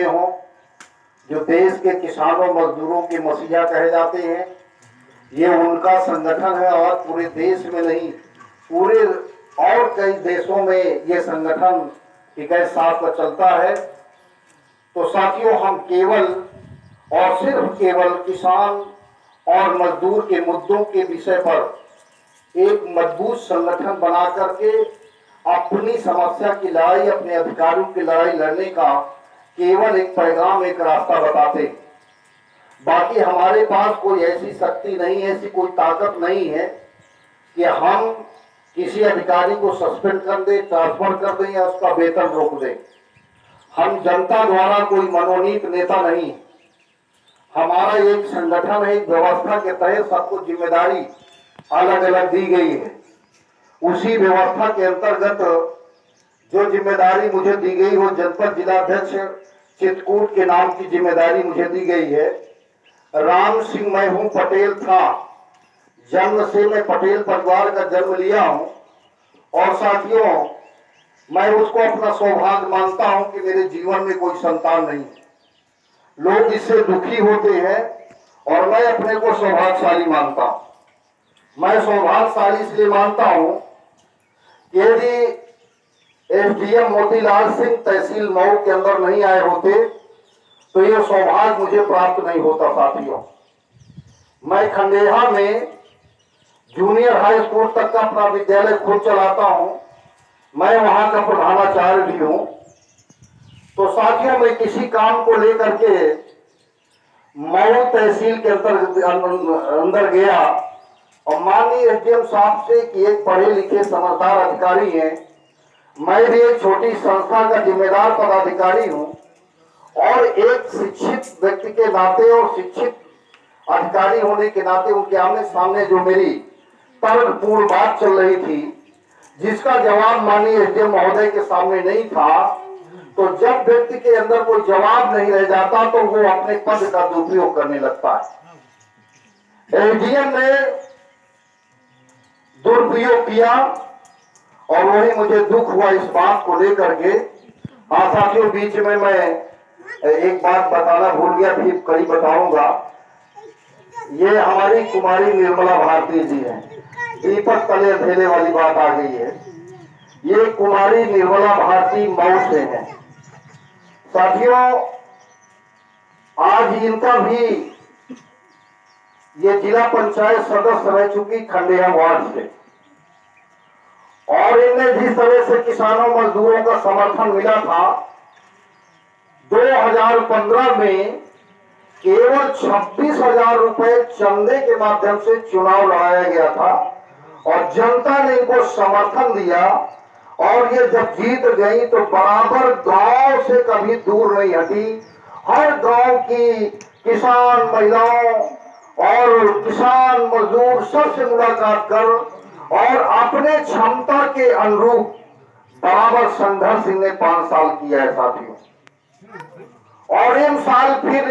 हों, जो देश के किसानों मजदूरों के मसीहा कहे जाते हैं, ये उनका संगठन है और पूरे देश में नहीं, पूरे और कई देशों में ये संगठन एक साथ चलता है। तो साथियों, हम केवल और सिर्फ केवल किसान और मजदूर के मुद्दों के विषय पर एक मजबूत संगठन बना करके अपनी समस्या की लड़ाई, अपने अधिकारों की लड़ाई लड़ने का केवल एक पैगाम, एक रास्ता बताते। बाकी हमारे पास कोई ऐसी शक्ति नहीं है, ऐसी कोई ताकत नहीं है कि हम किसी अधिकारी को सस्पेंड कर दें, ट्रांसफर कर दें या उसका वेतन रोक दें। हम जनता द्वारा कोई मनोनीत नेता नहीं। हमारा एक संगठन है, एक व्यवस्था के तहत सबको जिम्मेदारी अलग अलग दी गई है। उसी व्यवस्था के अंतर्गत जो जिम्मेदारी मुझे दी गई वो जनपद जिलाध्यक्ष चित्रकूट के नाम की जिम्मेदारी मुझे दी गई है। राम सिंह मैं हूं, पटेल था, जन्म से मैं पटेल परिवार का जन्म लिया हूं और साथियों, मैं उसको अपना सौभाग्य मानता हूं कि मेरे जीवन में कोई संतान नहीं। लोग इससे दुखी होते हैं और मैं अपने को सौभाग्यशाली मानता हूं। मैं सौभाग्यशाली इसलिए मानता हूं कि यदि एसडीएम मोतीलाल सिंह तहसील मऊ के अंदर नहीं आए होते तो ये सौभाग्य मुझे प्राप्त नहीं होता। साथियों, मैं खंडेहा में जूनियर हाई स्कूल तक का अपना विद्यालय खुद चलाता हूं, मैं वहां का प्रधानाचार्य भी हूं। तो साथियों, मैं किसी काम को लेकर के मऊ तहसील के अंदर गया और माननीय एसडीएम साहब से कि एक पढ़े लिखे समझदार अधिकारी हैं, मैं भी एक छोटी संस्था का जिम्मेदार पदाधिकारी हूं और एक शिक्षित व्यक्ति के नाते और शिक्षित अधिकारी होने के नाते उनके आमने सामने जो मेरी तर्कपूर्ण बात चल रही थी, जिसका जवाब माननीय एसडीएम महोदय के सामने नहीं था, तो जब व्यक्ति के अंदर कोई जवाब नहीं रह जाता तो वो अपने पद का दुरुपयोग करने लगता है। एसडीएम ने दुरुपयोग किया और वही मुझे दुख हुआ इस बात को लेकर के। हाँ साथियों, बीच में मैं एक बात बताना भूल गया, फिर करीब बताऊंगा। ये हमारी कुमारी निर्मला भारती जी हैं, दीपक तले अंधेरे वाली बात आ गई है। ये कुमारी निर्मला भारती मऊ से है। साथियों, आज इनका भी ये जिला पंचायत सदस्य रह चुकी खंडेहा वार्ड से, और इनमें जिस तरह से किसानों मजदूरों का समर्थन मिला था, 2015 में केवल 26,000 रुपए चंदे के माध्यम से चुनाव लड़ाया गया था और जनता ने इनको समर्थन दिया और ये जब जीत गई तो बराबर गांव से कभी दूर नहीं हटी। हर गांव की किसान महिलाओं और किसान मजदूर सबसे मुलाकात कर और अपने क्षमता के अनुरूप बराबर संघर्ष इन्हें 5 साल किया है साथियों। और इन साल फिर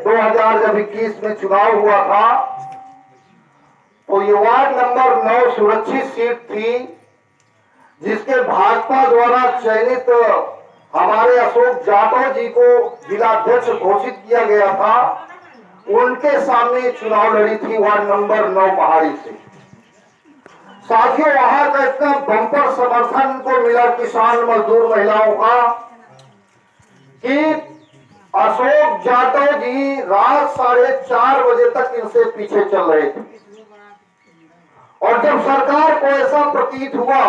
2021 में चुनाव हुआ था तो ये वार्ड नंबर 9 सुरक्षित सीट थी, जिसके भाजपा द्वारा चयनित हमारे अशोक जाटव जी को जिलाध्यक्ष घोषित किया गया था। उनके सामने चुनाव लड़ी थी वार्ड नंबर 9 पहाड़ी से। साथियों, वहां का इतना बंपर समर्थन को मिला किसान मजदूर महिलाओं का कि अशोक जाटव जी रात 4:30 बजे तक इनसे पीछे चल रहे थे। और जब सरकार को ऐसा प्रतीत हुआ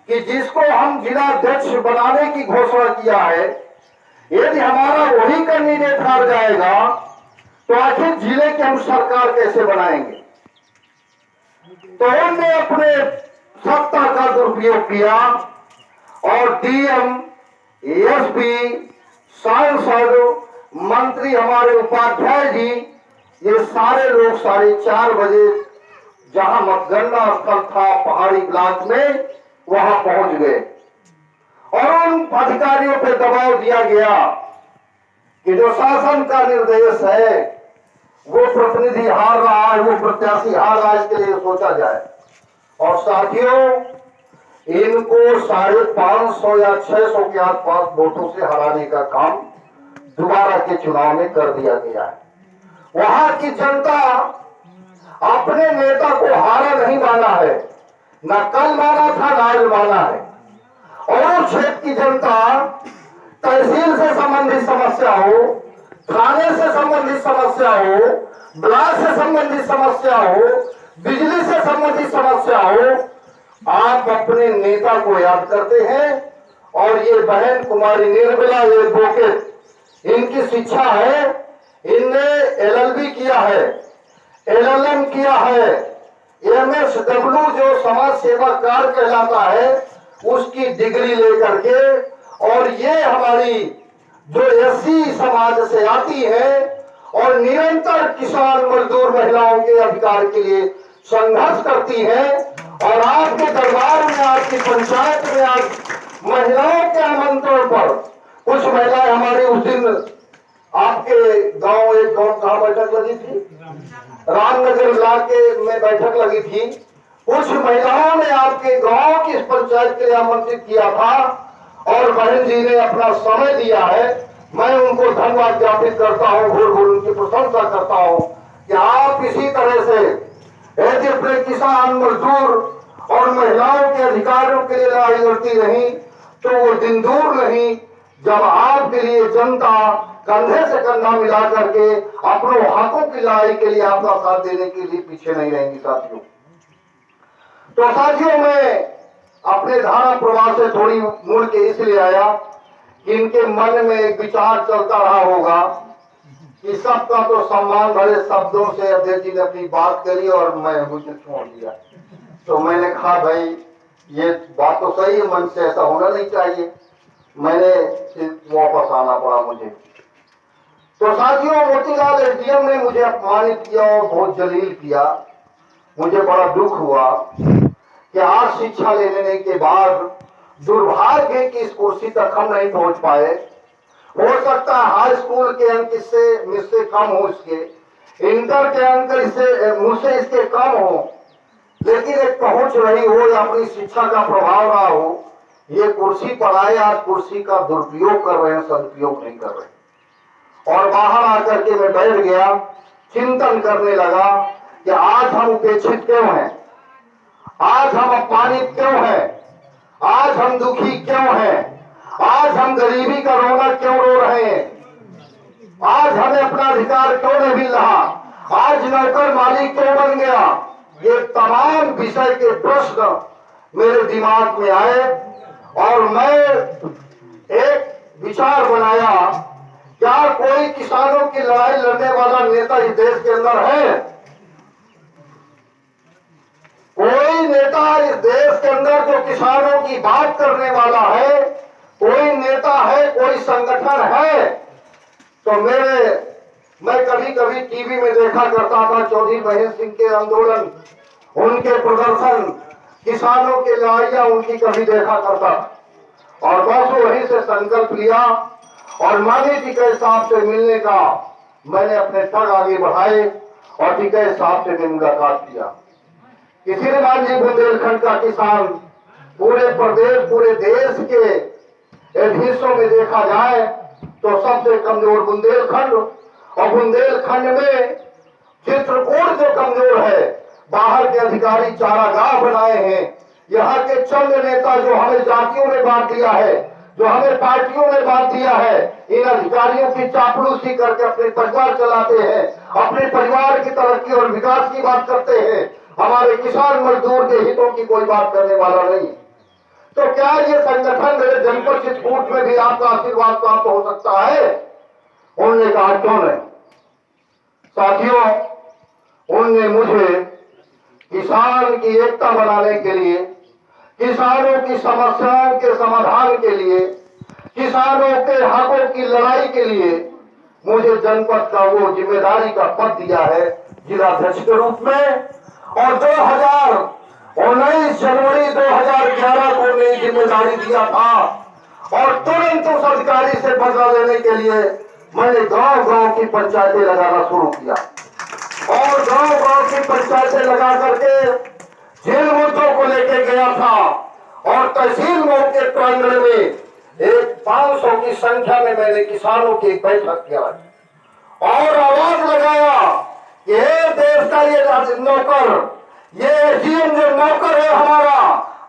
कि जिसको हम जिलाध्यक्ष बनाने की घोषणा किया है, यदि हमारा वही कैंडिडेट हार जाएगा तो आखिर जिले की हम सरकार कैसे बनाएंगे। तो उन्होंने अपने सत्ता का दुरुपयोग किया और डीएम, एसपी, सांसद, मंत्री, हमारे उपाध्याय जी, ये सारे लोग 4:30 बजे जहां मतगणना स्थल था पहाड़ी ब्लॉक में, वहां पहुंच गए और उन अधिकारियों पर दबाव दिया गया कि जो शासन का निर्देश है, वो प्रतिनिधि हार रहा है, वो प्रत्याशी हार रहा है, इसके लिए सोचा जाए। और साथियों, इनको 550 या 600 के आसपास वोटों से हराने का काम दोबारा के चुनाव में कर दिया गया है। वहां की जनता अपने नेता को हारा नहीं माना है, न कल माना था न आज माना है। और क्षेत्र की जनता तहसील से संबंधित समस्या हो, थाने से संबंधित समस्या हो, ब्लॉक से संबंधित समस्या हो, बिजली से संबंधित समस्या हो, आप अपने नेता को याद करते हैं। और ये बहन कुमारी निर्मला, ये एडवोकेट, इनकी शिक्षा है, इनने LLB किया है, LLM किया है, MSW जो समाज सेवा कार्य कहलाता है उसकी डिग्री लेकर के, और ये हमारी जो SC समाज से आती है और निरंतर किसान मजदूर महिलाओं के अधिकार के लिए संघर्ष करती है। और आपके दरबार में, आपकी पंचायत में आज महिलाओं के आमंत्रण पर कुछ महिलाएं हमारी उस दिन आपके गांव, एक गांव कहाँ बैठक लगी थी, रामनगर इलाके में बैठक लगी थी। कुछ महिलाओं ने आपके गांव की इस पंचायत के लिए आमंत्रित किया था और बहन जी ने अपना समय दिया है। मैं उनको धन्यवाद ज्ञापित करता हूँ, घोर घोर उनकी प्रशंसा करता हूँ कि आप इसी तरह से ऐसे अपने किसान मजदूर और महिलाओं के अधिकारों के लिए लड़ाई लड़ती रही, तो वो दिन दूर नहीं जब आपके लिए जनता कंधे से कंधा मिला करके अपनों हकों की लड़ाई के लिए आपका साथ देने के लिए पीछे नहीं रहेंगी साथियों। तो साथियों, मैं अपने धारा प्रवाह से थोड़ी मुड़ के इसलिए आया कि इनके मन में एक विचार चलता रहा होगा कि सबका तो सम्मान भरे शब्दों से अध्यक्ष जी ने अपनी बात करी और मैं मुझे छोड़ दिया। तो मैंने कहा भाई ये बात तो सही है, मन से ऐसा होना नहीं चाहिए, मैंने वापस आना पड़ा मुझे। तो साथियों, मोतीलाल SDM ने मुझे अपमानित किया और बहुत जलील किया। मुझे बड़ा दुख हुआ कि आज शिक्षा लेने के बाद दुर्भाग्य है कि इस कुर्सी तक हम नहीं पहुंच पाए। हो सकता है हाई स्कूल के अंक इससे मुझसे कम हो, इसके इंटर के अंक इससे मुझसे इसके कम हो, लेकिन एक पहुंच रही हो या अपनी शिक्षा का प्रभाव रहा हो। ये कुर्सी पर आए, आज कुर्सी का दुरुपयोग कर रहे हैं, सदुपयोग नहीं कर रहे। और बाहर आकर के मैं बैठ गया, चिंतन करने लगा कि आज हम उपेक्षित क्यों हैं, आज हम अपमानित क्यों हैं, आज हम दुखी क्यों हैं, आज हम गरीबी का रोना क्यों रो रहे हैं, आज हमें अपना अधिकार क्यों नहीं मिल रहा, आज नौकर मालिक क्यों बन गया। ये तमाम विषय के प्रश्न मेरे दिमाग में आए और मैं एक विचार बनाया, क्या कोई किसानों की लड़ाई लड़ने वाला नेता इस देश के अंदर है? कोई नेता इस देश के अंदर जो किसानों की बात करने वाला है? कोई नेता है, कोई संगठन है? तो मैं कभी कभी टीवी में देखा करता था चौधरी महेश सिंह के आंदोलन, उनके प्रदर्शन, किसानों की लड़ाइयां उनकी कभी देखा करता और बस वहीं से संकल्प लिया और मांझी जी के साहब से मिलने का मैंने अपने पग आगे बढ़ाए और जी के साहब से मुलाकात किया। किसी ने मांझी बुंदेलखंड का किसान पूरे प्रदेश, पूरे देश के हिस्सों में देखा जाए तो सबसे कमजोर बुंदेलखंड, और बुंदेलखंड में चित्रकूट जो कमजोर है, बाहर के अधिकारी चारागाह बनाए हैं। यहाँ के चंद नेता जो हमें जातियों में बांट दिया है, जो हमें पार्टियों में बांट दिया है, इन अधिकारियों की चापलूसी करके अपने परिवार चलाते हैं, अपने परिवार की तरक्की और विकास की बात करते हैं। हमारे किसान मजदूर के हितों की कोई बात करने वाला नहीं। तो क्या ये संगठन मेरे जनपद चित्रकूट में भी आपका आशीर्वाद प्राप्त हो सकता है? उन्होंने कहा क्यों नहीं। साथियों, उनने मुझे किसान की एकता बनाने के लिए, किसानों की समस्याओं के समाधान के लिए, किसानों के हकों की लड़ाई के लिए मुझे जनपद का वो जिम्मेदारी का पद दिया है जिलाध्यक्ष के रूप में। और 19 जनवरी 2011 को नई जिम्मेदारी दिया था और तुरंत उस अधिकारी से बदला लेने के लिए मैंने गांव-गांव की पंचायतें लगाना शुरू किया और गांव-गांव की पंचायतें लगा करके जिन मुद्दों को लेके गया था और तहसील मोड़ के प्रांगण में एक 500 की संख्या में मैंने किसानों की एक बैठक किया और आवाज लगाया कि ये देश का ये नौकर, ये एसडीएम जो नौकर है हमारा,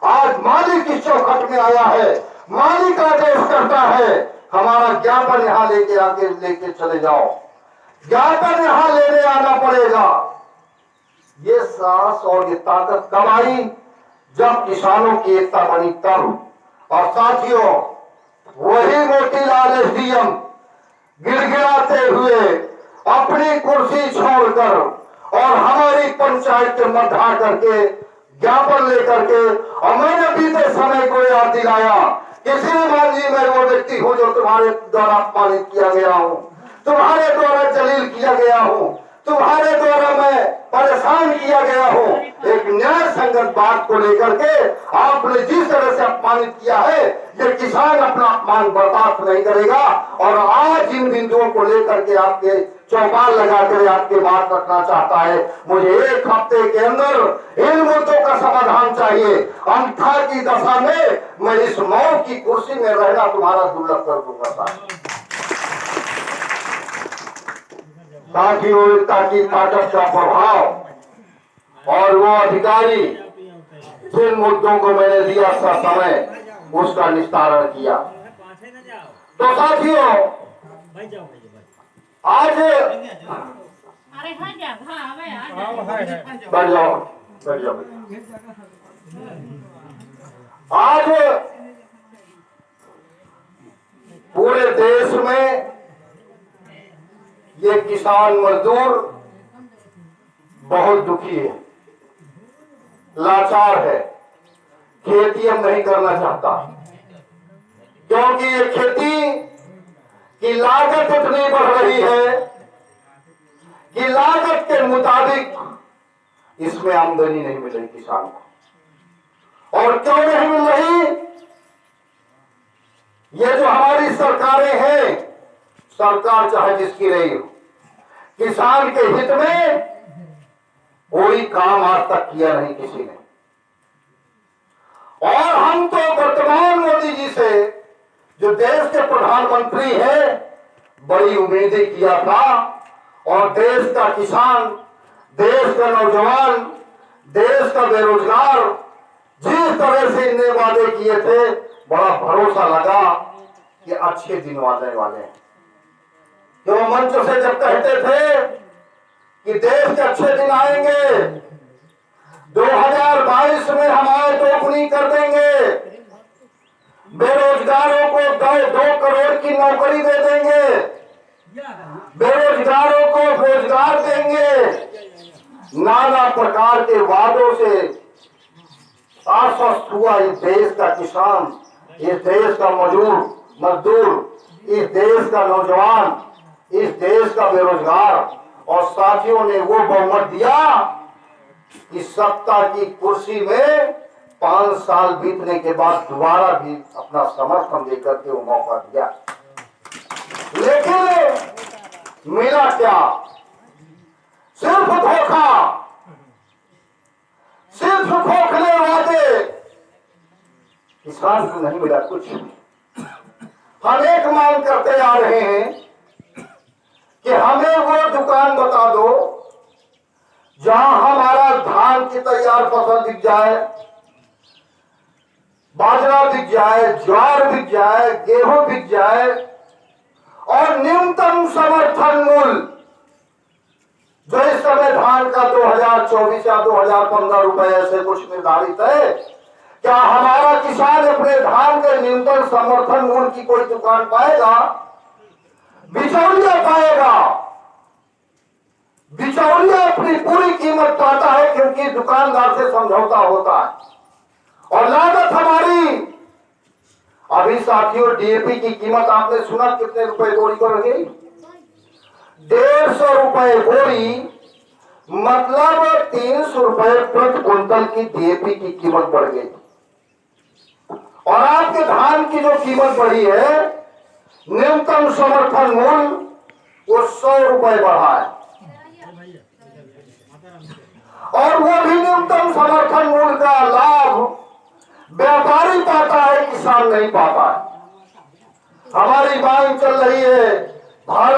आज मालिक इस चौखट में आया है, मालिक आदेश करता है, हमारा ज्ञापन यहाँ लेके आके लेके चले जाओ, ज्ञापन यहाँ लेने आना पड़ेगा। ये साहस और ये ताकत कब आई? जब किसानों की एकता बनी तब। और साथियों, वही मोतीलाल एसडीएम गिड़गिड़ाते हुए अपनी कुर्सी छोड़कर और हमारी पंचायत के मध्य करके ज्ञापन लेकर के, और मैंने बीते समय को याद दिलाया कि श्रीमान जी, मैं वो व्यक्ति हूं जो तुम्हारे द्वारा अपमानित किया गया हूं, तुम्हारे द्वारा जलील किया गया हूं, तुम्हारे द्वारा मैं परेशान किया गया हूं। एक न्याय संगत बात को लेकर के आपने जिस तरह से अपमानित किया है, ये किसान अपना अपमान बर्दाश्त नहीं करेगा। और आज इन बिंदुओं को लेकर के आपके चौपाल लगाकर आपके बात रखना चाहता है। मुझे एक हफ्ते के अंदर इन मुद्दों का समाधान चाहिए, अन्यथा की दशा में मैं इस मौत की कुर्सी में रहना तुम्हारा दुर्लभ कर दूंगा साहब। साथियों, की ताकत का प्रभाव और वो अधिकारी जिन मुद्दों को मैंने दिया था समय, उसका निस्तारण किया। तो साथियों, आज बैठ जाओ, बैठ जाओ। आज पूरे देश में ये किसान मजदूर बहुत दुखी है, लाचार है, खेती अब नहीं करना चाहता, क्योंकि ये खेती की लागत इतनी बढ़ रही है कि लागत के मुताबिक इसमें आमदनी नहीं मिल रही किसान को। और क्यों नहीं मिल रही? ये जो हमारी सरकारें हैं, सरकार चाहे जिसकी रही हो, किसान के हित में कोई काम आज तक किया नहीं किसी ने। और हम तो वर्तमान मोदी जी से, जो देश के प्रधानमंत्री हैं, बड़ी उम्मीदें किया था। और देश का किसान, देश का नौजवान, देश का बेरोजगार, जिस तरह से इन्हें वादे किए थे, बड़ा भरोसा लगा कि अच्छे दिन आने वाले हैं। जो मंच से जब कहते थे कि देश के अच्छे दिन आएंगे, 2022 में हम आए तो अपनी कर देंगे, बेरोजगारों को 2 करोड़ की नौकरी दे देंगे, बेरोजगारों को रोजगार देंगे, नाना प्रकार के वादों से आश्वस्त हुआ इस देश का किसान, इस देश का मजदूर, इस देश का नौजवान, इस देश का बेरोजगार। और साथियों ने वो बहुमत दिया कि सत्ता की कुर्सी में 5 साल बीतने के बाद दोबारा भी अपना समर्थन देकर के वो मौका दिया। लेकिन मिला क्या? सिर्फ धोखा, सिर्फ खोखले वादे। किसान को नहीं मिला कुछ। हम एक मांग करते आ रहे हैं कि हमें वो दुकान बता दो जहां हमारा धान की तैयार फसल बिक जाए, बाजरा बिक जाए, ज्वार बिक जाए, गेहूं बिक जाए, और न्यूनतम समर्थन मूल्य जो इस समय धान का 2024 या 2015 रुपए ऐसे कुछ निर्धारित है। क्या हमारा किसान अपने धान के न्यूनतम समर्थन मूल्य की कोई दुकान पाएगा? बिचौलिया पाएगा। बिचौलिया अपनी पूरी कीमत पाता है, क्योंकि दुकानदार से समझौता होता है। और लागत हमारी, अभी साथियों डीएपी की कीमत आपने सुना कितने रुपए बोरी पर गई? 150 रुपए बोरी, मतलब 300 रुपए प्रति क्विंटल की डीएपी की कीमत बढ़ गई। और आपके धान की जो कीमत बढ़ी है, न्यूनतम समर्थन मूल्य वो 100 रुपए बढ़ा है। और वो भी न्यूनतम समर्थन मूल्य का लाभ व्यापारी पाता है, किसान नहीं पाता है। हमारी मांग चल रही है, भारत